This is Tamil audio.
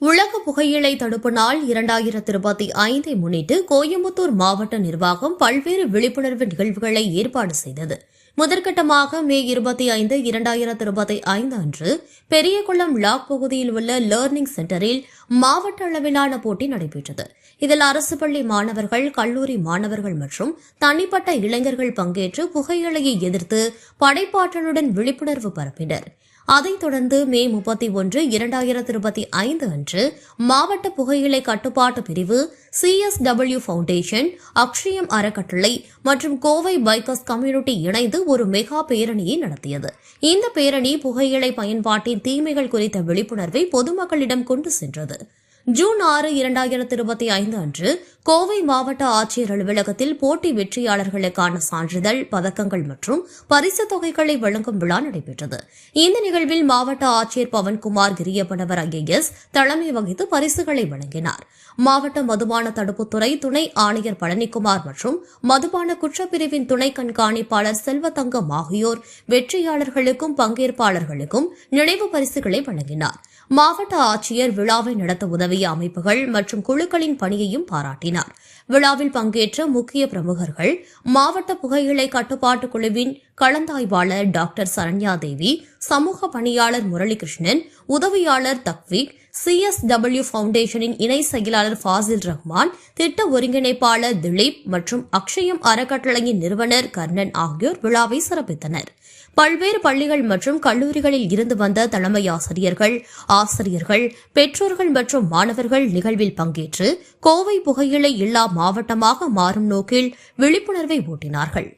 உலக புகையிலை தடுப்பு நாள் 2025 முன்னிட்டு கோயம்புத்தூர் மாவட்ட நிர்வாகம் பல்வேறு விழிப்புணர்வு நிகழ்வுகளை ஏற்பாடு செய்தது. முதற்கட்டமாக மே 25, 2025 அன்று பெரியகுளம் லாக் பகுதியில் உள்ள லேர்னிங் சென்டரில் மாவட்ட அளவிலான போட்டி நடைபெற்றது. இதில் அரசு பள்ளி மாணவர்கள், கல்லூரி மாணவர்கள் மற்றும் தனிப்பட்ட இளைஞர்கள் பங்கேற்று புகையிலையை எதிர்த்து படைப்பாற்றலுடன் விழிப்புணர்வு பரப்பினர். அதைத் தொடர்ந்து மே 31, 2025 அன்று மாவட்ட புகையிலை கட்டுப்பாட்டு பிரிவு, CSW ஃபவுண்டேஷன், அக்ஷயம் அறக்கட்டளை மற்றும் கோவை பைக்கர்ஸ் கம்யூனிட்டி இணைந்து ஒரு மெகா பேரணியை நடத்தியது. இந்த பேரணி புகையிலை பயன்பாட்டின் தீமைகள் குறித்த விழிப்புணர்வை பொதுமக்களிடம் கொண்டு சென்றது. ஜூன் 6, 2025 அன்று கோவை மாவட்ட ஆட்சியர் அலுவலகத்தில் போட்டி வெற்றியாளர்களுக்கான சான்றிதழ், பதக்கங்கள் மற்றும் பரிசுத் தொகைகளை வழங்கும் விழா நடைபெற்றது. இந்த நிகழ்வில் மாவட்ட ஆட்சியர் பவன்குமார் கிரியப்பனவர் IAS தலைமை வகித்து பரிசுகளை வழங்கினார். மாவட்ட மதுபான தடுப்புத்துறை துணை ஆணையர் பழனிக்குமார் மற்றும் மதுபான குற்றப்பிரிவின் துணை கண்காணிப்பாளர் செல்வத்தங்கம் ஆகியோர் வெற்றியாளர்களுக்கும் பங்கேற்பாளர்களுக்கும் நினைவு பரிசுகளை வழங்கினார். மாவட்ட ஆட்சியர் விழாவை நடத்த உதவிய அமைப்புகள் மற்றும் குழுக்களின் பணியையும் பாராட்டினார். விழாவில் பங்கேற்ற முக்கிய பிரமுகர்கள் மாவட்ட புகையிலை கட்டுப்பாட்டு குழுவின் கலந்தாய்வாளர் டாக்டர் சரண்யா தேவி, சமூக பணியாளர் முரளிகிருஷ்ணன், உதவியாளர் தக்வீக், CSW ஃபவுண்டேஷனின் இணை செயலாளர் ஃபாசில் ரஹ்மான், திட்ட ஒருங்கிணைப்பாளர் திலீப் மற்றும் அக்ஷயம் அறக்கட்டளையின் நிறுவனர் கர்ணன் ஆகியோர் விழாவை சிறப்பித்தனர். பல்வேறு பள்ளிகள் மற்றும் கல்லூரிகளில் இருந்து வந்த தலைமை ஆசிரியர்கள், பெற்றோர்கள் மற்றும் மாணவர்கள் நிகழ்வில் பங்கேற்று கோவை புகையிலை இல்லா மாவட்டமாக மாறும் நோக்கில் விழிப்புணர்வை ஊட்டினார்கள்.